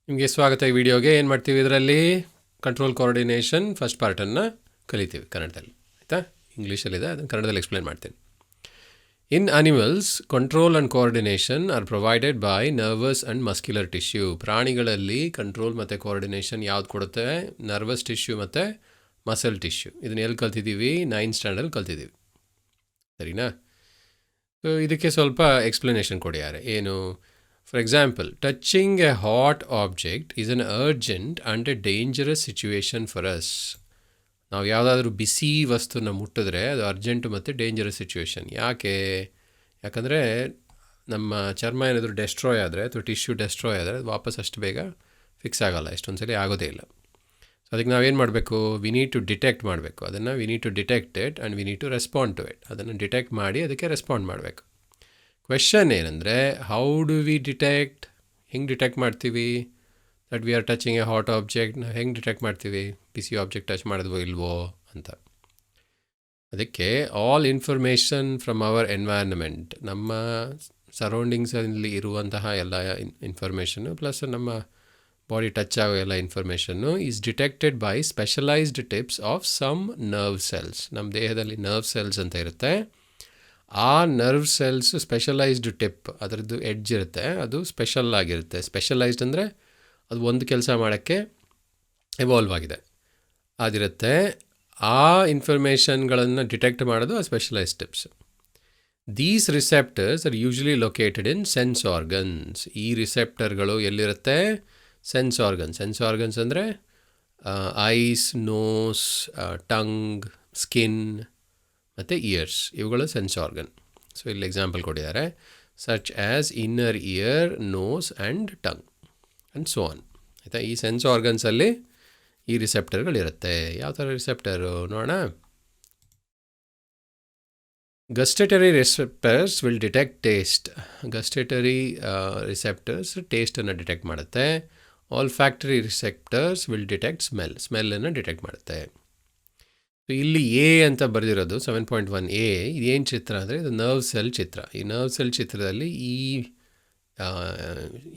ನಿಮಗೆ ಸ್ವಾಗತ. ಈ ವಿಡಿಯೋಗೆ ಏನು ಮಾಡ್ತೀವಿ, ಇದರಲ್ಲಿ ಕಂಟ್ರೋಲ್ ಕೋಆರ್ಡಿನೇಷನ್ ಫಸ್ಟ್ ಪಾರ್ಟನ್ನು ಕಲಿತೀವಿ ಕನ್ನಡದಲ್ಲಿ. ಆಯಿತಾ? ಇಂಗ್ಲೀಷಲ್ಲಿದೆ, ಅದನ್ನು ಕನ್ನಡದಲ್ಲಿ ಎಕ್ಸ್ಪ್ಲೇನ್ ಮಾಡ್ತೀನಿ. ಇನ್ animals, control and coordination R provided by nervous and muscular tissue. ಪ್ರಾಣಿಗಳಲ್ಲಿ ಕಂಟ್ರೋಲ್ ಮತ್ತು ಕೋಆರ್ಡಿನೇಷನ್ ಯಾವ್ದು ಕೊಡುತ್ತೆ? ನರ್ವಸ್ ಟಿಶ್ಯೂ ಮತ್ತು ಮಸಲ್ ಟಿಶ್ಯೂ. ಇದನ್ನ ಎಲ್ಲಿ ಕಲ್ತಿದ್ದೀವಿ? 9th ಸ್ಟ್ಯಾಂಡರ್ಡ್ ಕಲ್ತಿದ್ದೀವಿ. ಸರಿನಾ? ಸೊ ಇದಕ್ಕೆ ಸ್ವಲ್ಪ ಎಕ್ಸ್ಪ್ಲನೇಷನ್ ಕೊಡಿಯಾರೆ. ಏನು? For example, touching a hot object is an urgent and a dangerous situation for us. ನಾವು ಯಾವುದಾದ್ರೂ ಬಿಸಿ ವಸ್ತುನ ಮುಟ್ಟಿದ್ರೆ ಅದು ಅರ್ಜೆಂಟ್ ಮತ್ತು ಡೇಂಜರಸ್ ಸಿಚುವೇಶನ್. ಯಾಕಂದರೆ ನಮ್ಮ ಚರ್ಮ ಏನಾದರೂ ಡೆಸ್ಟ್ರಾಯ್ ಆದರೆ ಅಥವಾ ಟಿಶ್ಯೂ ಡೆಸ್ಟ್ರಾಯ್ ಆದರೆ ಅದು ವಾಪಸ್ ಅಷ್ಟು ಬೇಗ ಫಿಕ್ಸ್ ಆಗೋಲ್ಲ, ಎಷ್ಟೊಂದು ಸಲ ಆಗೋದೇ ಇಲ್ಲ. ಸೊ ಅದಕ್ಕೆ ನಾವೇನು ಮಾಡಬೇಕು? ವಿ ನೀಡ್ ಟು ಡಿಟೆಕ್ಟ್ ಮಾಡಬೇಕು ಅದನ್ನು. We need to detect it and we need to respond to it. ಅದನ್ನು ಡಿಟೆಕ್ಟ್ ಮಾಡಿ ಅದಕ್ಕೆ ರೆಸ್ಪಾಂಡ್ ಮಾಡಬೇಕು. ಕ್ವೆಶನ್ ಏನಂದರೆ, ಹೌ ಡು ವಿ ಡಿಟೆಕ್ಟ್? ಹೆಂಗೆ ಡಿಟೆಕ್ಟ್ ಮಾಡ್ತೀವಿ that we are touching a hot object? ನಾವು ಹೆಂಗೆ ಡಿಟೆಕ್ಟ್ ಮಾಡ್ತೀವಿ ಬಿಸಿ ಆಬ್ಜೆಕ್ಟ್ ಟಚ್ ಮಾಡಿದ್ವೋ ಇಲ್ವೋ ಅಂತ? ಅದಕ್ಕೆ all information from our environment, ನಮ್ಮ ಸರೌಂಡಿಂಗ್ಸಲ್ಲಿ ಇರುವಂತಹ ಎಲ್ಲ ಇನ್ಫಾರ್ಮೇಷನ್ನು ಪ್ಲಸ್ ನಮ್ಮ ಬಾಡಿ ಟಚ್ ಆಗೋ ಎಲ್ಲ ಇನ್ಫಾರ್ಮೇಷನ್ನು is detected by specialized tips of some nerve cells. ನಮ್ಮ ದೇಹದಲ್ಲಿ ನರ್ವ್ ಸೆಲ್ಸ್ ಅಂತ ಇರುತ್ತೆ. ಆ ನರ್ವ್ ಸೆಲ್ಸ್ ಸ್ಪೆಷಲೈಸ್ಡ್ ಟಿಪ್, ಅದರದ್ದು ಎಡ್ಜ್ ಇರುತ್ತೆ, ಅದು ಸ್ಪೆಷಲ್ ಆಗಿರುತ್ತೆ. ಸ್ಪೆಷಲೈಸ್ಡ್ ಅಂದರೆ ಅದು ಒಂದು ಕೆಲಸ ಮಾಡೋಕ್ಕೆ ಎವಾಲ್ವ್ ಆಗಿದೆ ಅದಿರುತ್ತೆ. ಆ ಇನ್ಫಾರ್ಮೇಷನ್ಗಳನ್ನು ಡಿಟೆಕ್ಟ್ ಮಾಡೋದು ಆ specialized tips. These receptors are usually located in sense organs. ಈ ರಿಸೆಪ್ಟರ್ಗಳು ಎಲ್ಲಿರುತ್ತೆ? Sense organs. ಸೆನ್ಸ್ ಆರ್ಗನ್ಸ್ ಅಂದರೆ ಐಸ್, ನೋಸ್, ಟಂಗ್, ಸ್ಕಿನ್ ಮತ್ತು ಇಯರ್ಸ್, ಇವುಗಳು ಸೆನ್ಸ್ ಆರ್ಗನ್. ಸೊ ಇಲ್ಲಿ ಎಕ್ಸಾಂಪಲ್ ಕೊಟ್ಟಿದ್ದಾರೆ, such as inner ear, nose and tongue and so on. ಆಯಿತಾ? ಈ ಸೆನ್ಸ್ ಆರ್ಗನ್ಸಲ್ಲಿ ಈ ರಿಸೆಪ್ಟರ್ಗಳಿರುತ್ತೆ. ಯಾವ ಥರ ರಿಸೆಪ್ಟರು ನೋಡೋಣ. Gustatory receptors will detect taste. Gustatory receptors ಟೇಸ್ಟನ್ನು ಡಿಟೆಕ್ಟ್ ಮಾಡುತ್ತೆ. ಆಲ್ಫ್ಯಾಕ್ಟರಿ ರಿಸೆಪ್ಟರ್ಸ್ ವಿಲ್ ಡಿಟೆಕ್ಟ್ ಸ್ಮೆಲ್ಲನ್ನು ಡಿಟೆಕ್ಟ್ ಮಾಡುತ್ತೆ. ಸೊ ಇಲ್ಲಿ ಎ ಅಂತ ಬರೆದಿರೋದು 7.1A, ಇದೇನು ಚಿತ್ರ ಅಂದರೆ ಇದು ನರ್ವ್ ಸೆಲ್ ಚಿತ್ರ. ಈ ನರ್ವ್ ಸೆಲ್ ಚಿತ್ರದಲ್ಲಿ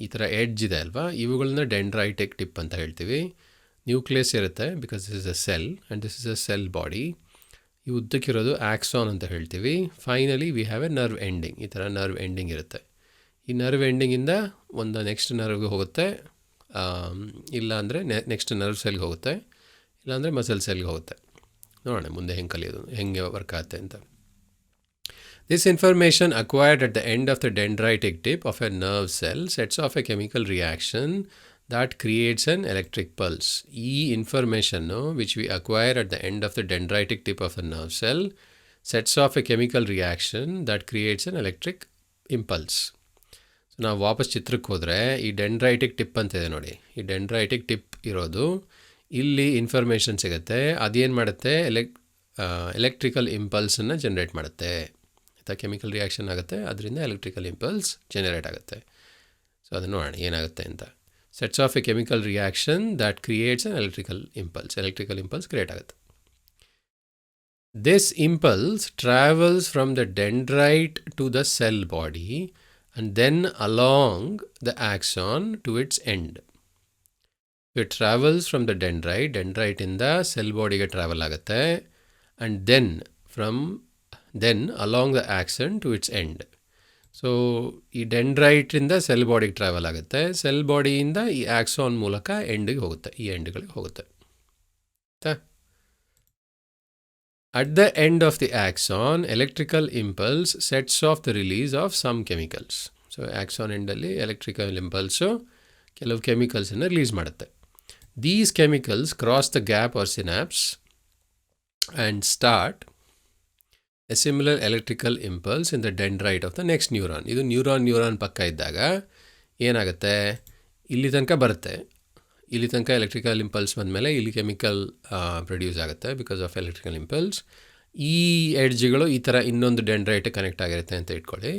ಈ ಥರ ಎಡ್ಜ್ ಇದೆ ಅಲ್ವಾ, ಇವುಗಳನ್ನ ಡೆಂಡ್ರೈಟಿಕ್ ಟಿಪ್ ಅಂತ ಹೇಳ್ತೀವಿ. ನ್ಯೂಕ್ಲಿಯಸ್ ಇರುತ್ತೆ because this is a cell and this is a cell body. ಈ ಉದ್ದಕ್ಕಿರೋದು ಆಕ್ಸಾನ್ ಅಂತ ಹೇಳ್ತೀವಿ. Finally we have A nerve ending. ಈ ಥರ ನರ್ವ್ ಎಂಡಿಂಗ್ ಇರುತ್ತೆ. ಈ ನರ್ವ್ ಎಂಡಿಂಗಿಂದ ಒಂದು ನೆಕ್ಸ್ಟ್ ನರ್ವ್ಗೆ ಹೋಗುತ್ತೆ, ಇಲ್ಲ ಅಂದರೆ ನೆಕ್ಸ್ಟ್ ನರ್ವ್ ಸೆಲ್ಗೆ ಹೋಗುತ್ತೆ, ಇಲ್ಲಾಂದರೆ ಮಸಲ್ ಸೆಲ್ಗೆ ಹೋಗುತ್ತೆ. ನೋಡೋಣ ಮುಂದೆ ಹೆಂಗೆ ಕಲಿಯೋದು, ಹೆಂಗೆ ವರ್ಕ್ ಆಗುತ್ತೆ ಅಂತ. This information acquired at the end of the dendritic tip of A nerve cell sets off a chemical reaction that creates an electric pulse. ಈ information which we acquire at the end of the dendritic tip of a nerve cell sets off a chemical reaction that creates an electric impulse. So ನಾವು ವಾಪಸ್ ಚಿತ್ರಕ್ಕೆ ಹೋದರೆ ಈ dendritic tip ಅಂತಿದೆ ನೋಡಿ. ಈ dendritic tip ಇರೋದು ಇಲ್ಲಿ ಇನ್ಫಾರ್ಮೇಷನ್ ಸಿಗುತ್ತೆ. ಅದೇನು ಮಾಡುತ್ತೆ? ಎಲೆಕ್ಟ್ರಿಕಲ್ ಇಂಪಲ್ಸನ್ನು ಜನ್ರೇಟ್ ಮಾಡುತ್ತೆ. ಆಯಿತಾ? ಕೆಮಿಕಲ್ ರಿಯಾಕ್ಷನ್ ಆಗುತ್ತೆ, ಅದರಿಂದ ಎಲೆಕ್ಟ್ರಿಕಲ್ ಇಂಪಲ್ಸ್ ಜನರೇಟ್ ಆಗುತ್ತೆ. ಸೊ ಅದನ್ನು ನೋಡೋಣ ಏನಾಗುತ್ತೆ ಅಂತ. Sets off a chemical reaction that creates an electrical impulse. Electrical impulse create ಆಗುತ್ತೆ. This impulse travels from the dendrite to the cell body and then along the axon to its end. It travels from the dendrite ಇಂದ cell ಬಾಡಿಗೆ travel ಆಗುತ್ತೆ, and then along the axon to its end. So ಈ ಡೆಂಡ್ರೈಟಿಂದ cell ಬಾಡಿಗೆ travel ಆಗುತ್ತೆ, cell ಬಾಡಿಯಿಂದ ಈ axon ಮೂಲಕ ಎಂಡಿಗೆ ಹೋಗುತ್ತೆ, ಈ ಎಂಡ್ಗಳಿಗೆ ಹೋಗುತ್ತೆ. At the end of the axon electrical impulse sets off the release of some chemicals. So axon ಎಂಡಲ್ಲಿ ಎಲೆಕ್ಟ್ರಿಕಲ್ ಇಂಪಲ್ಸು ಕೆಲವು ಕೆಮಿಕಲ್ಸನ್ನು ರಿಲೀಸ್ ಮಾಡುತ್ತೆ. These chemicals cross the gap or synapse and start a similar electrical impulse in the dendrite of the next neuron. ಇದು neuron ಪಕ್ಕ ಇದ್ದಾಗ ಏನಾಗುತ್ತೆ? ಇಲ್ಲಿ ತನಕ ಬರುತ್ತೆ. ಇಲ್ಲಿ ತನಕ ಎಲೆಕ್ಟ್ರಿಕಲ್ ಇಂಪಲ್ಸ್ ಬಂದಮೇಲೆ ಇಲ್ಲಿ ಕೆಮಿಕಲ್ ಪ್ರೊಡ್ಯೂಸ್ ಆಗುತ್ತೆ ಬಿಕಾಸ್ ಆಫ್ ಎಲೆಕ್ಟ್ರಿಕಲ್ ಇಂಪಲ್ಸ್. ಈ ಎಡ್ಜ್ಗಳು ಈ ಥರ ಇನ್ನೊಂದು ಡೆಂಡ್ರೈಟ್ ಕನೆಕ್ಟ್ ಆಗಿರುತ್ತೆ ಅಂತ ಇಟ್ಕೊಳ್ಳಿ.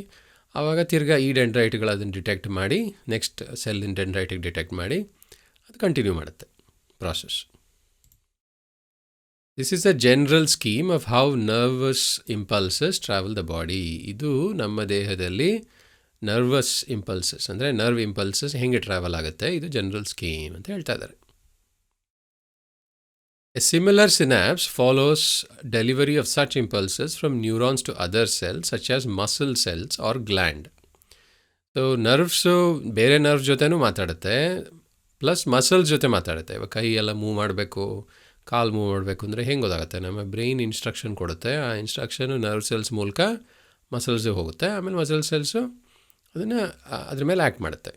ಆವಾಗ ತಿರ್ಗಾ ಈ ಡೆಂಡ್ರೈಟ್ಗಳು ಅದನ್ನು ಡಿಟೆಕ್ಟ್ ಮಾಡಿ ನೆಕ್ಸ್ಟ್ ಸೆಲ್ಲಿನ ಡೆಂಡ್ರೈಟಿಗೆ ಡಿಟೆಕ್ಟ್ ಮಾಡಿ ಅದು ಕಂಟಿನ್ಯೂ ಮಾಡುತ್ತೆ process. This is a general scheme of how nervous impulses travel the body. ಇದು ನಮ್ಮ ದೇಹದಲ್ಲಿ ನರ್ವಸ್ ಇಂಪಲ್ಸಸ್ ಅಂದರೆ ನರ್ವ್ ಇಂಪಲ್ಸಸ್ ಹೆಂಗೆ ಟ್ರಾವೆಲ್ ಆಗುತ್ತೆ, ಇದು ಜನರಲ್ ಸ್ಕೀಮ್ ಅಂತ ಹೇಳ್ತಾ ಇದ್ದಾರೆ. A similar synapse follows delivery of such impulses from neurons to other cells such as muscle cells or gland. So nerves ಬೇರೆ ನರ್ವ್ ಜೊತೆನೂ ಮಾತಾಡುತ್ತೆ, ಪ್ಲಸ್ ಮಸಲ್ಸ್ ಜೊತೆ ಮಾತಾಡುತ್ತೆ. ಇವಾಗ ಕೈ ಎಲ್ಲ ಮೂವ್ ಮಾಡಬೇಕು, ಕಾಲು ಮೂವ್ ಮಾಡಬೇಕು ಅಂದರೆ ಹೆಂಗೆ ಗೊತ್ತಾಗುತ್ತೆ? ನಮ್ಮ ಬ್ರೈನ್ ಇನ್ಸ್ಟ್ರಕ್ಷನ್ ಕೊಡುತ್ತೆ, ಆ ಇನ್ಸ್ಟ್ರಕ್ಷನು ನರ್ವ್ ಸೆಲ್ಸ್ ಮೂಲಕ ಮಸಲ್ಸ್ಗೆ ಹೋಗುತ್ತೆ, ಆಮೇಲೆ ಮಸಲ್ ಸೆಲ್ಸು ಅದನ್ನು ಅದ್ರ ಮೇಲೆ ಆ್ಯಕ್ಟ್ ಮಾಡುತ್ತೆ.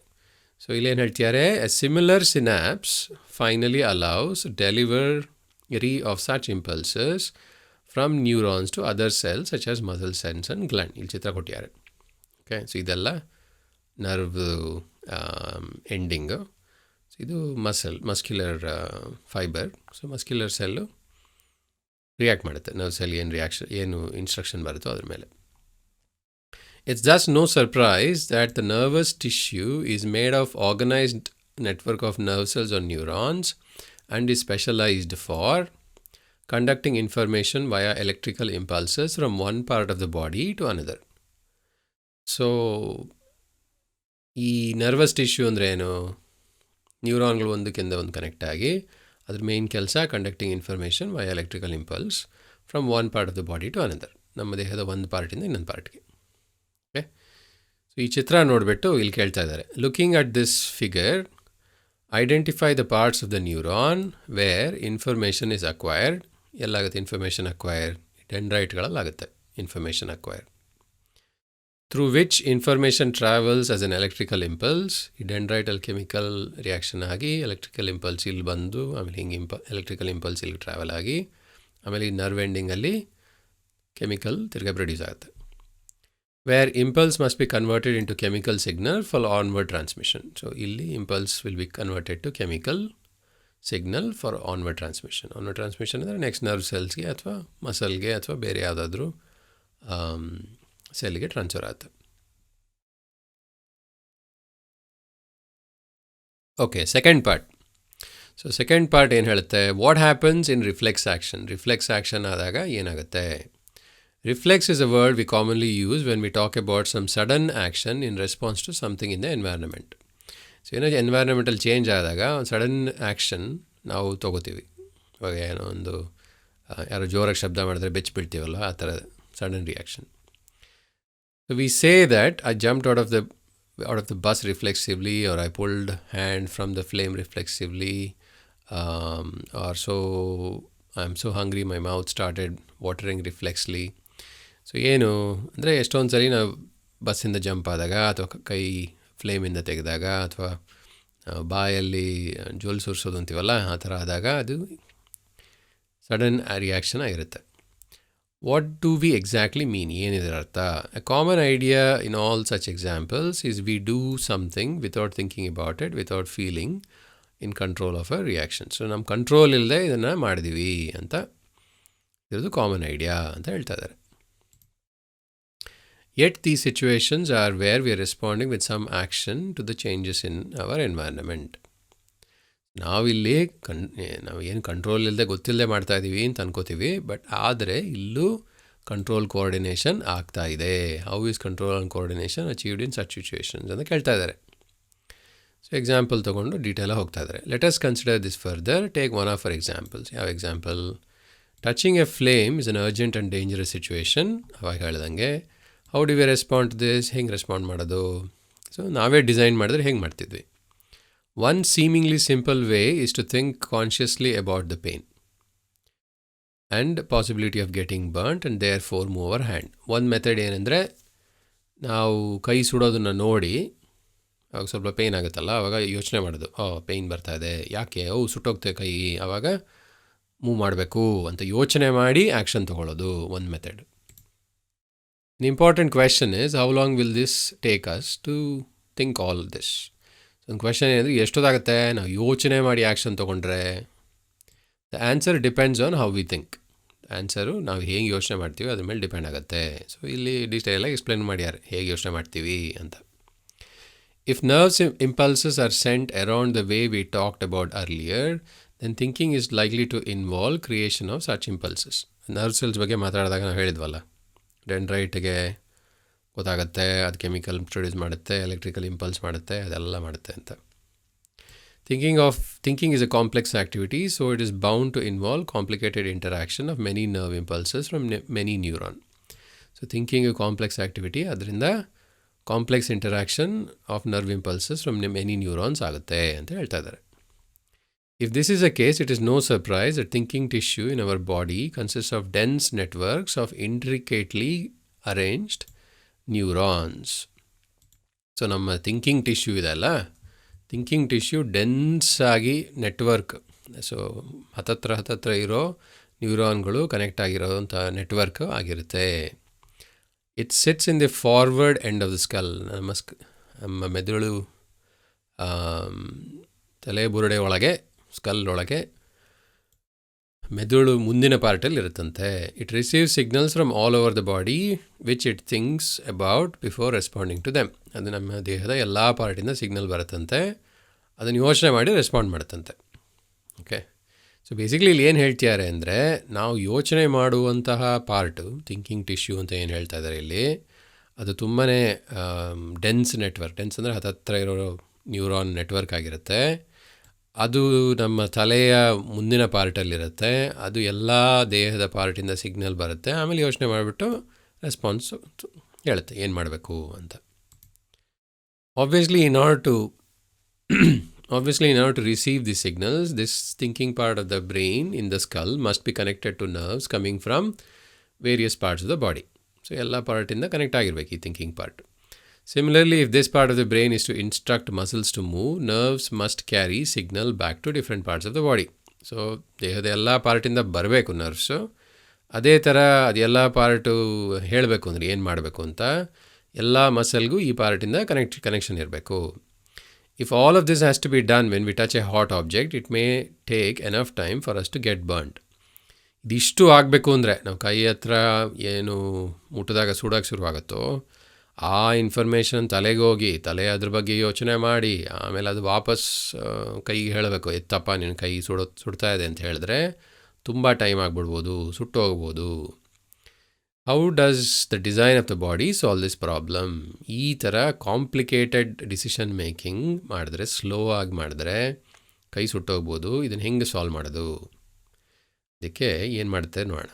ಸೊ ಇಲ್ಲೇನು ಹೇಳ್ತಿದ್ದಾರೆ, a similar synapse finally allows delivery of such impulses from neurons to other cells such as muscle cells and gland. ಇಲ್ಲಿ ಚಿತ್ರ ಕೊಟ್ಟಿದ್ದಾರೆ. ಓಕೆ, ಸೊ ಇದೆಲ್ಲ ನರ್ವ್ ಎಂಡಿಂಗು. ಸೊ ಇದು muscular fibre. So muscular cell react ಮಾಡುತ್ತೆ, nerve cell ಏನು instruction ಬರುತ್ತೋ ಅದ್ರ ಮೇಲೆ. It's thus no surprise that the nervous tissue is made of organized network of nerve cells or neurons and is specialized for conducting information via electrical impulses from one part of the body to another. So, ಈ nervous tissue ಅಂದರೆ ಏನು? ನ್ಯೂರಾನ್ಗಳು ಒಂದಕ್ಕಿಂತ ಒಂದು connect ಆಗಿ ಅದ್ರ main ಕೆಲಸ conducting information via electrical impulse from one part of the body to another. ನಮ್ಮ ದೇಹದ ಒಂದು ಪಾರ್ಟಿಂದ ಇನ್ನೊಂದು ಪಾರ್ಟ್ಗೆ. ಓಕೆ, ಸೊ ಈ ಚಿತ್ರ ನೋಡಿಬಿಟ್ಟು ಇಲ್ಲಿ ಕೇಳ್ತಾ ಇದ್ದಾರೆ, looking at this figure identify the parts of the neuron where information is acquired. ಎಲ್ಲಾಗುತ್ತೆ ಇನ್ಫಾರ್ಮೇಷನ್ ಅಕ್ವೈರ್? ಡೆಂಡ್ರೈಟ್ಗಳಲ್ಲಾಗುತ್ತೆ information acquire. Through which information travels as an electrical impulse. ಈ ಡೆಂಡ್ರೈಟಲ್ಲಿ ಕೆಮಿಕಲ್ ರಿಯಾಕ್ಷನ್ ಆಗಿ ಎಲೆಕ್ಟ್ರಿಕಲ್ ಇಂಪಲ್ಸ್ ಇಲ್ಲಿ ಬಂದು ಆಮೇಲೆ ಹಿಂಗೆ ಎಲೆಕ್ಟ್ರಿಕಲ್ ಇಂಪಲ್ಸ್ ಇಲ್ಲಿ ಟ್ರಾವೆಲ್ ಆಗಿ ಆಮೇಲೆ ಈ ನರ್ವ್ ಎಂಡಿಂಗಲ್ಲಿ ಕೆಮಿಕಲ್ ತಿರ್ಗಾ ಪ್ರೊಡ್ಯೂಸ್ ಆಗುತ್ತೆ. Where impulse must be converted into chemical signal for onward transmission. So ಇಲ್ಲಿ impulse will be converted to chemical signal for onward transmission. Onward transmission ಅಂದರೆ ನೆಕ್ಸ್ಟ್ ನರ್ವ್ ಸೆಲ್ಸ್ಗೆ ಅಥವಾ ಮಸಲ್ಗೆ ಅಥವಾ ಬೇರೆ ಯಾವುದಾದ್ರೂ ಸೆಲ್ಗೆ ಟ್ರಾನ್ಸ್ಫರ್ ಆಗುತ್ತೆ. Okay, second part. So second part ಏನು ಹೇಳುತ್ತೆ? What happens in reflex action. Reflex action ಆದಾಗ ಏನಾಗುತ್ತೆ? Reflex is a word we commonly use when we talk about some sudden action in response to something in the environment. So ಏನೋ environmental change ಆದಾಗ ಒಂದು sudden action ನಾವು ತೊಗೋತೀವಿ. ಇವಾಗ ಏನೋ ಒಂದು ಯಾರೋ ಜೋರಾಗಿ ಶಬ್ದ ಮಾಡಿದ್ರೆ ಬೆಚ್ಚಿಬಿಡ್ತೀವಲ್ಲ, ಆ ಥರ sudden reaction. So we say that I jumped out of the bus reflexively, or I pulled hand from the flame reflexively, or so I'm so hungry my mouth started watering reflexly. So ಏನು ಅಂದರೆ ಎಷ್ಟೊಂದು ಸರಿ ನಾವು ಬಸ್ಸಿಂದ jump ಆದಾಗ ಅಥವಾ ಕೈ ಫ್ಲೇಮಿಂದ ತೆಗೆದಾಗ ಅಥವಾ ಬಾಯಲ್ಲಿ ಜೋಲ್ ಸುರಿಸೋದು ಅಂತೀವಲ್ಲ, ಆ ಥರ ಆದಾಗ ಅದು ಸಡನ್ ರಿಯಾಕ್ಷನ್ ಆಗಿರುತ್ತೆ. ವಾಟ್ ಡು ವಿ ಎಕ್ಸಾಕ್ಟ್ಲಿ ಮೀನ್? ಏನಿದೆ ಅರ್ಥ? A common idea in all such examples is we do something without thinking about it, without feeling in control of a reaction. So ನಮ್ಮ ಕಂಟ್ರೋಲ್ ಇಲ್ಲದೆ ಇದನ್ನು ಮಾಡಿದ್ದೀವಿ ಅಂತ ಇರೋದು ಕಾಮನ್ ಐಡಿಯಾ ಅಂತ ಹೇಳ್ತಾ ಇದ್ದಾರೆ. Yet these situations are where we are responding with some action to the changes in our environment. ನಾವಿಲ್ಲಿ ನಾವು ಏನು ಕಂಟ್ರೋಲ್ ಇಲ್ಲದೆ ಗೊತ್ತಿಲ್ಲದೆ ಮಾಡ್ತಾ ಇದ್ದೀವಿ ಅಂತ ಅನ್ಕೋತೀವಿ, ಬಟ್ ಆದರೆ ಇಲ್ಲೂ ಕಂಟ್ರೋಲ್ ಕೋಆರ್ಡಿನೇಷನ್ ಆಗ್ತಾ ಇದೆ. How is control and coordination achieved in such situations ಅಂತ ಕೇಳ್ತಾ ಇದ್ದಾರೆ. ಸೊ ಎಕ್ಸಾಂಪಲ್ ತೊಗೊಂಡು ಡೀಟೇಲಾಗಿ ಹೋಗ್ತಾ ಇದ್ದಾರೆ. Let us consider this further. Take one of our examples. ಯಾವ example? Touching a flame is an urgent and dangerous situation. ಅವಾಗ ಹೇಳ್ದಂಗೆ how do we respond to this? ಹೆಂಗೆ ರೆಸ್ಪಾಂಡ್ ಮಾಡೋದು? ಸೊ ನಾವೇ ಡಿಸೈನ್ ಮಾಡಿದ್ರೆ ಹೆಂಗೆ ಮಾಡ್ತಿದ್ವಿ? One seemingly simple way is to think consciously about the pain and possibility of getting burnt and therefore move our hand. ಒಂದು method ಏನಂದರೆ, ನಾವು ಕೈ ಸುಡೋದನ್ನು ನೋಡಿ ಅವಾಗ ಸ್ವಲ್ಪ ಪೇಯ್ನ್ ಆಗುತ್ತಲ್ಲ, ಆವಾಗ ಯೋಚನೆ ಮಾಡೋದು, ಪೇಯ್ನ್ ಬರ್ತಾಯಿದೆ, ಯಾಕೆ? ಸುಟ್ಟೋಗ್ತೇವೆ ಕೈ, ಆವಾಗ ಮೂವ್ ಮಾಡಬೇಕು ಅಂತ ಯೋಚನೆ ಮಾಡಿ ಆ್ಯಕ್ಷನ್ ತೊಗೊಳ್ಳೋದು ಒಂದು method. An important question is, how long will this take us to think all this? ಒಂದು ಕ್ವೆಶನ್ ಏನಂದರೆ, ಎಷ್ಟೊತ್ತಾಗುತ್ತೆ ನಾವು ಯೋಚನೆ ಮಾಡಿ ಆ್ಯಕ್ಷನ್ ತೊಗೊಂಡ್ರೆ? The answer depends on how we think. Answer ನಾವು ಹೇಗೆ ಯೋಚನೆ ಮಾಡ್ತೀವಿ ಅದ್ರ ಮೇಲೆ ಡಿಪೆಂಡ್ ಆಗುತ್ತೆ. ಸೊ ಇಲ್ಲಿ ಡೀಟೇಲಾಗಿ ಎಕ್ಸ್ಪ್ಲೇನ್ ಮಾಡ್ಯಾರ ಹೇಗೆ ಯೋಚನೆ ಮಾಡ್ತೀವಿ ಅಂತ. If nerves impulses are sent around the way we talked about earlier, then thinking is likely to involve creation of such impulses. Nerve cells ಬಗ್ಗೆ ಮಾತಾಡಿದಾಗ ನಾವು ಹೇಳಿದ್ವಲ್ಲ, ಡೆಂಡ್ರೈಟ್ಗೆ ಗೊತ್ತಾಗುತ್ತೆ, ಅದು ಕೆಮಿಕಲ್ ಪ್ರೊಡ್ಯೂಸ್ ಮಾಡುತ್ತೆ, ಎಲೆಕ್ಟ್ರಿಕಲ್ ಇಂಪಲ್ಸ್ ಮಾಡುತ್ತೆ, ಅದೆಲ್ಲ ಮಾಡುತ್ತೆ ಅಂತ. Thinking is a complex activity, so it is bound to involve complicated interaction of many nerve impulses from many neurons. So thinking a complex activity, ಅದರಿಂದ complex interaction of nerve impulses from many neurons ಆಗುತ್ತೆ ಅಂತ ಹೇಳ್ತಾ ಇದ್ದಾರೆ. If this is the case, it is no surprise that thinking tissue in our body consists of dense networks of intricately arranged neurons. So ನಮ್ಮ thinking tissue ಇದೆಲ್ಲ, thinking tissue dense ಆಗಿ network, so ಹತ್ತತ್ರ ಇರೋ ನ್ಯೂರಾನ್ಗಳು connect ಆಗಿರೋಂಥ network ಆಗಿರುತ್ತೆ. It sits in the forward end of the skull. ನಮ್ಮ ಮೆದುಳು ತಲೆ ಬುರುಡೆ ಒಳಗೆ, ಸ್ಕಲ್ ಒಳಗೆ ಮೆದುಳು ಮುಂದಿನ ಪಾರ್ಟಲ್ಲಿ ಇರುತ್ತಂತೆ. It receive signals from all over the body which it thinks about before responding to them. ಅದು ನಮ್ಮ ದೇಹದ ಎಲ್ಲ ಪಾರ್ಟಿಂದ ಸಿಗ್ನಲ್ ಬರುತ್ತಂತೆ, ಅದನ್ನು ಯೋಚನೆ ಮಾಡಿ ರೆಸ್ಪಾಂಡ್ ಮಾಡುತ್ತಂತೆ. ಓಕೆ, ಸೊ ಬೇಸಿಕ್ಲಿ ಇಲ್ಲಿ ಏನು ಹೇಳ್ತಿದ್ದಾರೆ ಅಂದರೆ, ನಾವು ಯೋಚನೆ ಮಾಡುವಂತಹ ಪಾರ್ಟು ಥಿಂಕಿಂಗ್ ಟಿಶ್ಯೂ ಅಂತ ಏನು ಹೇಳ್ತಾ ಇದ್ದಾರೆ ಇಲ್ಲಿ, ಅದು ತುಂಬಾ ಡೆನ್ಸ್ ನೆಟ್ವರ್ಕ್, ಡೆನ್ಸ್ ಅಂದರೆ ಹತ್ತತ್ರ ಇರೋ ನ್ಯೂರಾನ್ ನೆಟ್ವರ್ಕ್ ಆಗಿರುತ್ತೆ. ಅದು ನಮ್ಮ ತಲೆಯ ಮುಂದಿನ ಪಾರ್ಟಲ್ಲಿರುತ್ತೆ, ಅದು ಎಲ್ಲ ದೇಹದ ಪಾರ್ಟಿಂದ ಸಿಗ್ನಲ್ ಬರುತ್ತೆ, ಆಮೇಲೆ ಯೋಚನೆ ಮಾಡಿಬಿಟ್ಟು ರೆಸ್ಪಾನ್ಸ್ ಹೇಳುತ್ತೆ ಏನು ಮಾಡಬೇಕು ಅಂತ. Obviously, in order to receive these signals, this thinking part of the brain in the skull must be connected to nerves coming from various parts of the body. So, all part in the connect agirbeku thinking part. Similarly, if this part of the brain is to instruct muscles to move, nerves must carry signal back to different parts of the body. So, dehada ella part inda barabeku nerves. ಅದೇ ಥರ ಅದೆಲ್ಲ part ಹೇಳಬೇಕು ಅಂದರೆ ಏನು ಮಾಡಬೇಕು ಅಂತ ಎಲ್ಲ ಮಸಲ್ಗೂ ಈ ಪಾರ್ಟಿಂದ ಕನೆಕ್ಷನ್ ಇರಬೇಕು. If all of this has to be done when we touch a hot object, it may take enough time for us to get burnt. ಇದಿಷ್ಟು ಆಗಬೇಕು ಅಂದರೆ ನಾವು ಕೈ ಹತ್ರ ಏನು ಮುಟ್ಟಿದಾಗ ಸುಡೋಕ್ಕೆ ಶುರುವಾಗುತ್ತೋ, ಆ ಇನ್ಫಾರ್ಮೇಷನ್ ತಲೆಗೆ ಹೋಗಿ ತಲೆ ಅದ್ರ ಬಗ್ಗೆ ಯೋಚನೆ ಮಾಡಿ ಆಮೇಲೆ ಅದು ವಾಪಸ್ ಕೈಗೆ ಹೇಳಬೇಕು, ಎತ್ತಪ್ಪ ನಿನ್ನ ಕೈ ಸುಡ್ತಾ ಇದೆ ಅಂತ ಹೇಳಿದ್ರೆ ತುಂಬ ಟೈಮ್ ಆಗಿಬಿಡ್ಬೋದು, ಸುಟ್ಟೋಗ್ಬೋದು. How does the design of the body solve this problem? ಈ ಥರ ಕಾಂಪ್ಲಿಕೇಟೆಡ್ ಡಿಸಿಷನ್ ಮೇಕಿಂಗ್ ಮಾಡಿದ್ರೆ, ಸ್ಲೋ ಆಗಿ ಮಾಡಿದ್ರೆ ಕೈ ಸುಟ್ಟೋಗ್ಬೋದು. ಇದನ್ನು ಹೆಂಗೆ ಸಾಲ್ವ್ ಮಾಡೋದು? ಅದಕ್ಕೆ ಏನು ಮಾಡುತ್ತೆ ನೋಡೋಣ.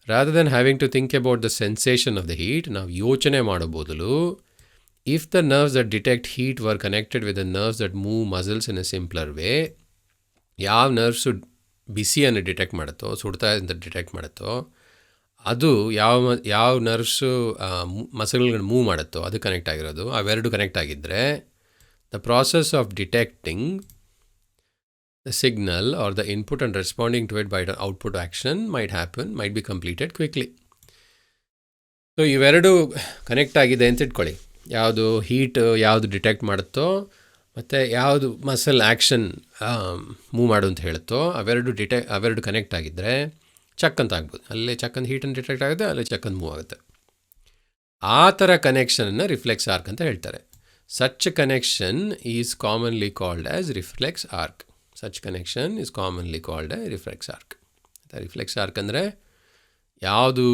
Rather than having to think about the sensation of the heat, ನಾವು ಯೋಚನೆ ಮಾಡೋ ಬದಲು, if the nerves that detect heat were connected with the nerves that move muscles in a simpler way, ಯಾವ ನರ್ವ್ಸು ಬಿಸಿಯನ್ನು ಡಿಟೆಕ್ಟ್ ಮಾಡುತ್ತೋ, ಸುಡ್ತಾ ಅಂತ detect ಮಾಡುತ್ತೋ, ಅದು ಯಾವ ನರ್ವ್ಸು ಮಸಲ್ಗಳನ್ನ ಮೂವ್ ಮಾಡುತ್ತೋ ಅದು ಕನೆಕ್ಟ್ ಆಗಿರೋದು, ಅವೆರಡು ಕನೆಕ್ಟ್ ಆಗಿದ್ದರೆ the process of detecting the signal or the input and responding to it by the output action might be completed quickly. So ಇವೆರಡು ಕನೆಕ್ಟ್ ಆಗಿದೆ ಅಂತ ಇಟ್ಕೊಳ್ಳಿ. ಯಾವುದು ಹೀಟ್ ಯಾವುದು ಡಿಟೆಕ್ಟ್ ಮಾಡುತ್ತೋ ಮತ್ತು ಯಾವುದು ಮಸಲ್ ಆ್ಯಕ್ಷನ್ ಮೂವ್ ಮಾಡು ಅಂತ ಹೇಳುತ್ತೋ ಅವೆರಡು ಕನೆಕ್ಟ್ ಆಗಿದ್ದರೆ ಚಕ್ ಅಂತ ಆಗ್ಬೋದು. ಅಲ್ಲೇ ಚಕ್ಕಂದು ಹೀಟನ್ನು ಡಿಟೆಕ್ಟ್ ಆಗುತ್ತೆ, ಅಲ್ಲೇ ಚಕ್ಕಂದು ಮೂವ್ ಆಗುತ್ತೆ. ಆ ಥರ ಕನೆಕ್ಷನನ್ನು ರಿಫ್ಲೆಕ್ಸ್ ಆರ್ಕ್ ಅಂತ ಹೇಳ್ತಾರೆ. Such connection is commonly called as reflex arc. Such connection is commonly called reflex arc. Reflex arc ಅಂದರೆ ಯಾವುದು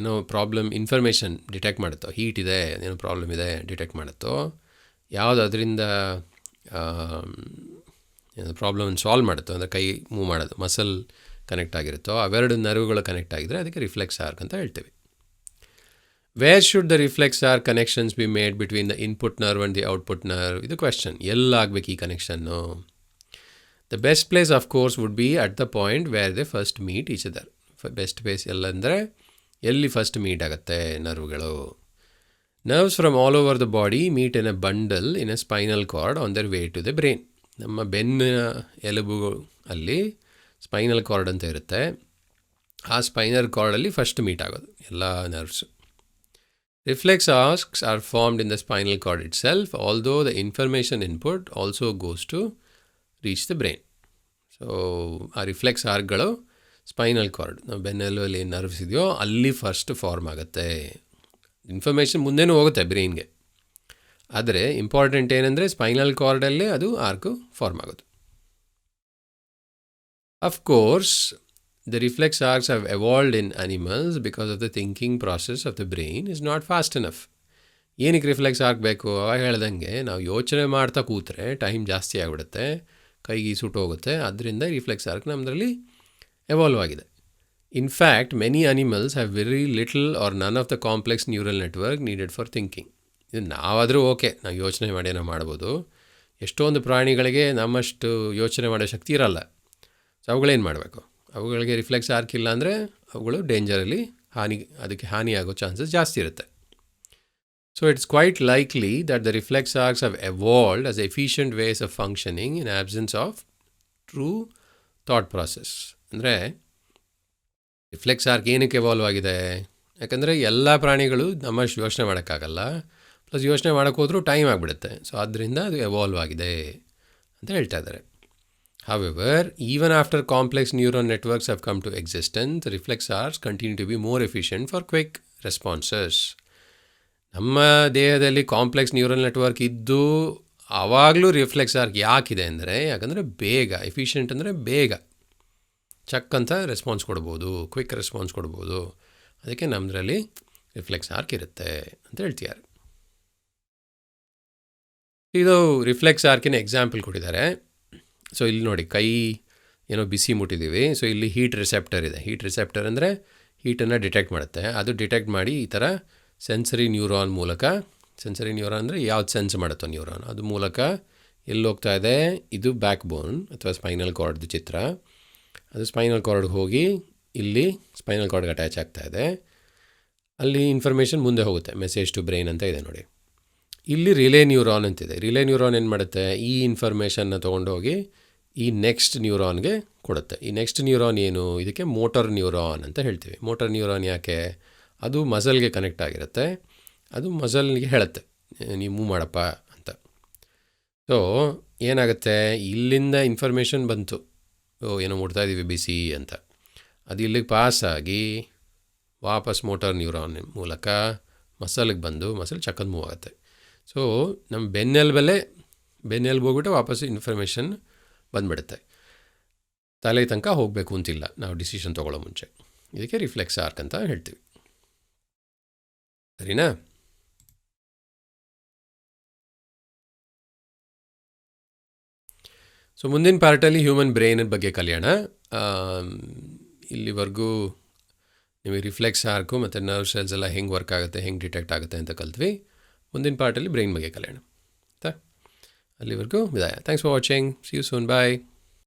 ಏನೋ ಪ್ರಾಬ್ಲಮ್ ಇನ್ಫಾರ್ಮೇಷನ್ ಡಿಟೆಕ್ಟ್ ಮಾಡುತ್ತೋ, ಹೀಟ್ ಇದೆ, ಏನೋ ಪ್ರಾಬ್ಲಮ್ ಇದೆ ಡಿಟೆಕ್ಟ್ ಮಾಡುತ್ತೋ, ಯಾವುದು ಅದರಿಂದ ಪ್ರಾಬ್ಲಮನ್ನು ಸಾಲ್ವ್ ಮಾಡುತ್ತೋ, ಅಂದರೆ ಕೈ ಮೂವ್ ಮಾಡೋದು, ಮಸಲ್ ಕನೆಕ್ಟ್ ಆಗಿರುತ್ತೋ, ಅವೆರಡು ನರ್ವ್ಗಳು ಕನೆಕ್ಟ್ ಆಗಿದ್ದರೆ ಅದಕ್ಕೆ ರಿಫ್ಲೆಕ್ಸ್ ಆರ್ಕ್ ಅಂತ ಹೇಳ್ತೀವಿ. Where should the reflex arc connections be made between the input nerve and the output nerve? ಇದು ಕ್ವೆಶ್ಚನ್. ಎಲ್ಲಾಗಬೇಕು ಈ ಕನೆಕ್ಷನ್ನು? The best place of course would be at the point where they first meet each other. Best place ಎಲ್ಲಂದರೆ ಎಲ್ಲಿ first meet ಆಗುತ್ತೆ ನರ್ವ್ಗಳು. Nerves from all over the body meet in a bundle in a spinal cord on their way to the brain. ನಮ್ಮ ಬೆನ್ನಿನ ಎಲುಬು ಅಲ್ಲಿ spinal cord ಅಂತ ಇರುತ್ತೆ. ಆ ಸ್ಪೈನಲ್ ಕಾರ್ಡಲ್ಲಿ ಫಸ್ಟ್ ಮೀಟ್ ಆಗೋದು ಎಲ್ಲ nerves. Reflex arcs are formed in the spinal cord itself, although the information input also goes to reach the brain. So ಆ ರಿಫ್ಲೆಕ್ಸ್ ಆರ್ಕ್ಗಳು ಸ್ಪೈನಲ್ ಕಾರ್ಡ್, ನಾವು ಬೆನ್ನೆಲುಬಲ್ಲಿ ಏನು ನರ್ವ್ಸ್ ಇದೆಯೋ ಅಲ್ಲಿ ಫಸ್ಟ್ ಫಾರ್ಮ್ ಆಗುತ್ತೆ. ಇನ್ಫಾರ್ಮೇಷನ್ ಮುಂದೆನೂ ಹೋಗುತ್ತೆ ಬ್ರೈನ್ಗೆ, ಆದರೆ ಇಂಪಾರ್ಟೆಂಟ್ ಏನಂದರೆ ಸ್ಪೈನಲ್ ಕಾರ್ಡಲ್ಲೇ ಅದು ಆರ್ಕು ಫಾರ್ಮ್ ಆಗೋದು. Of course, the reflex arcs have evolved in animals because of the thinking process of the brain is not fast enough. ಏನಕ್ಕೆ ರಿಫ್ಲೆಕ್ಸ್ ಆಗಬೇಕು? ಅವಾಗ ಹೇಳ್ದಂಗೆ ನಾವು ಯೋಚನೆ ಮಾಡ್ತಾ ಕೂತ್ರೆ ಟೈಮ್ ಜಾಸ್ತಿ ಆಗಿಬಿಡುತ್ತೆ, ಕೈಗೆ ಸುಟ್ಟೋಗುತ್ತೆ. ಅದರಿಂದ ರಿಫ್ಲೆಕ್ಸ್ ಆರ್ಕ್ ನಮ್ಮದ್ರಲ್ಲಿ ಎವಾಲ್ವ್ ಆಗಿದೆ. In fact many animals have very little R none of the complex neural network needed for thinking. ಇದು ನಾವಾದರೂ ಓಕೆ, ನಾವು ಯೋಚನೆ ಮಾಡಿ ನಾವು ಮಾಡ್ಬೋದು. ಎಷ್ಟೊಂದು ಪ್ರಾಣಿಗಳಿಗೆ ನಮ್ಮಷ್ಟು ಯೋಚನೆ ಮಾಡೋ ಶಕ್ತಿ ಇರಲ್ಲ. ಸೊ ಅವುಗಳೇನು ಮಾಡಬೇಕು? ಅವುಗಳಿಗೆ ರಿಫ್ಲೆಕ್ಸ್ ಆರ್ಕ್ ಇಲ್ಲ ಅಂದರೆ ಅವುಗಳು ಡೇಂಜರಲ್ಲಿ ಅದಕ್ಕೆ ಹಾನಿಯಾಗೋ ಚಾನ್ಸಸ್ ಜಾಸ್ತಿ ಇರುತ್ತೆ. So it's quite likely that the reflex arcs have evolved as efficient ways of functioning in absence of true thought process. ಅಂದರೆ ರಿಫ್ಲೆಕ್ಸ್ ಆರ್ಕ್ ಏನಕ್ಕೆ ಎವಾಲ್ವ್ ಆಗಿದೆ? ಯಾಕಂದರೆ ಎಲ್ಲ ಪ್ರಾಣಿಗಳು ನಮ್ಮಷ್ಟು ಯೋಚನೆ ಮಾಡೋಕ್ಕಾಗಲ್ಲ, ಪ್ಲಸ್ ಯೋಚನೆ ಮಾಡೋಕ್ಕೋದ್ರೂ ಟೈಮ್ ಆಗಿಬಿಡುತ್ತೆ. ಸೊ ಆದ್ದರಿಂದ ಅದು ಎವಾಲ್ವ್ ಆಗಿದೆ ಅಂತ ಹೇಳ್ತಾ ಇದ್ದಾರೆ. However, even after complex neural networks have come to existence, the reflex arcs continue to be more efficient for quick responses. ನಮ್ಮ ದೇಹದಲ್ಲಿ ಕಾಂಪ್ಲೆಕ್ಸ್ ನ್ಯೂರಲ್ ನೆಟ್ವರ್ಕ್ ಇದ್ದು ಆವಾಗಲೂ ರಿಫ್ಲೆಕ್ಸ್ ಆರ್ಕ್ ಯಾಕಿದೆ ಅಂದರೆ, ಯಾಕಂದರೆ ಬೇಗ, ಎಫಿಷಿಯೆಂಟ್ ಅಂದರೆ ಬೇಗ ಚಕ್ ಅಂತ ರೆಸ್ಪಾನ್ಸ್ ಕೊಡ್ಬೋದು, ಕ್ವಿಕ್ ರೆಸ್ಪಾನ್ಸ್ ಕೊಡ್ಬೋದು. ಅದಕ್ಕೆ ನಮ್ಮದ್ರಲ್ಲಿ ರಿಫ್ಲೆಕ್ಸ್ ಆರ್ಕ್ ಇರುತ್ತೆ ಅಂತ ಹೇಳ್ತಿದ್ದಾರೆ. ಇದು ರಿಫ್ಲೆಕ್ಸ್ ಆರ್ಕಿನ ಎಕ್ಸಾಂಪಲ್ ಕೊಟ್ಟಿದ್ದಾರೆ. ಸೊ ಇಲ್ಲಿ ನೋಡಿ, ಕೈ ಏನೋ ಬಿಸಿ ಮುಟ್ಟಿದ್ದೀವಿ. ಸೊ ಇಲ್ಲಿ ಹೀಟ್ ರಿಸೆಪ್ಟರ್ ಇದೆ. ಹೀಟ್ ರಿಸೆಪ್ಟರ್ ಅಂದರೆ ಹೀಟನ್ನು ಡಿಟೆಕ್ಟ್ ಮಾಡುತ್ತೆ. ಅದು ಡಿಟೆಕ್ಟ್ ಮಾಡಿ ಈ ಥರ ಸೆನ್ಸರಿ ನ್ಯೂರಾನ್ ಮೂಲಕ, ಸೆನ್ಸರಿ ನ್ಯೂರಾನ್ ಅಂದರೆ ಯಾವ್ದು ಸೆನ್ಸ್ ಮಾಡುತ್ತೋ ನ್ಯೂರಾನ್, ಅದು ಮೂಲಕ ಎಲ್ಲಿ ಹೋಗ್ತಾ ಇದೆ? ಇದು ಬ್ಯಾಕ್ ಬೋನ್ ಅಥವಾ ಸ್ಪೈನಲ್ ಕಾರ್ಡ್ದು ಚಿತ್ರ. ಅದು ಸ್ಪೈನಲ್ ಕಾರ್ಡ್ಗೆ ಹೋಗಿ ಇಲ್ಲಿ ಸ್ಪೈನಲ್ ಕಾರ್ಡ್ಗೆ ಅಟ್ಯಾಚ್ ಆಗ್ತಾ ಇದೆ. ಅಲ್ಲಿ ಇನ್ಫಾರ್ಮೇಷನ್ ಮುಂದೆ ಹೋಗುತ್ತೆ, ಮೆಸೇಜ್ ಟು ಬ್ರೈನ್ ಅಂತ ಇದೆ ನೋಡಿ. ಇಲ್ಲಿ ರಿಲೇ ನ್ಯೂರಾನ್ ಅಂತಿದೆ. ರಿಲೇ ನ್ಯೂರಾನ್ ಏನು ಮಾಡುತ್ತೆ? ಈ ಇನ್ಫಾರ್ಮೇಷನ್ನ ತೊಗೊಂಡೋಗಿ ಈ ನೆಕ್ಸ್ಟ್ ನ್ಯೂರಾನ್ಗೆ ಕೊಡುತ್ತೆ. ಈ ನೆಕ್ಸ್ಟ್ ನ್ಯೂರಾನ್ ಏನು? ಇದಕ್ಕೆ ಮೋಟರ್ ನ್ಯೂರಾನ್ ಅಂತ ಹೇಳ್ತೀವಿ. ಮೋಟರ್ ನ್ಯೂರಾನ್ ಯಾಕೆ? ಅದು ಮಸಲ್ಗೆ ಕನೆಕ್ಟ್ ಆಗಿರುತ್ತೆ. ಅದು ಮಸಲ್ಗೆ ಹೇಳುತ್ತೆ ನೀವು ಮೂವ್ ಮಾಡಪ್ಪ ಅಂತ. ಸೊ ಏನಾಗುತ್ತೆ, ಇಲ್ಲಿಂದ ಇನ್ಫಾರ್ಮೇಷನ್ ಬಂತು, ಏನೋ ಮುಟ್ತಾ ಇದ್ದೀವಿ ಬಿಸಿ ಅಂತ. ಅದು ಇಲ್ಲಿಗೆ ಪಾಸಾಗಿ ವಾಪಸ್ ಮೋಟರ್ ನ್ಯೂರಾನ್ ಮೂಲಕ ಮಸಲ್ಗೆ ಬಂದು ಮಸಲ್ ಚಕ್ಕದ ಮೂವ್ ಆಗುತ್ತೆ. ಸೊ ನಮ್ಮ ಬೆನ್ನೆಲ್ಬು ಹೋಗ್ಬಿಟ್ಟು ವಾಪಸ್ ಇನ್ಫಾರ್ಮೇಷನ್ ಬಂದುಬಿಡುತ್ತೆ. ತಲೆ ತನಕ ಹೋಗಬೇಕು ಅಂತಿಲ್ಲ ನಾವು ಡಿಸಿಷನ್ ತೊಗೊಳ್ಳೋ ಮುಂಚೆ. ಇದಕ್ಕೆ ರಿಫ್ಲೆಕ್ಸ್ ಆರ್ಕ್ ಅಂತ ಹೇಳ್ತೀವಿ. ಸರಿನಾ? ಸೊ ಮುಂದಿನ ಪಾರ್ಟಲ್ಲಿ ಹ್ಯೂಮನ್ ಬ್ರೈನ್ ಬಗ್ಗೆ ಕಲಿಯೋಣ. ಇಲ್ಲಿವರೆಗೂ ನಿಮಗೆ ರಿಫ್ಲೆಕ್ಸ್ ಆರ್ಕು ಮತ್ತು ನರ್ವ್ ಸೆಲ್ಸ್ ಎಲ್ಲ ಹೆಂಗೆ ವರ್ಕ್ ಆಗುತ್ತೆ, ಹೆಂಗೆ ಡಿಟೆಕ್ಟ್ ಆಗುತ್ತೆ ಅಂತ ಕಲ್ತ್ವಿ. ಮುಂದಿನ ಪಾರ್ಟಲ್ಲಿ ಬ್ರೈನ್ ಬಗ್ಗೆ ಕಲಿಯೋಣ. ಆಯಿತಾ? ಅಲ್ಲಿವರೆಗೂ ವಿದಾಯ. Thanks for watching. See you soon. Bye.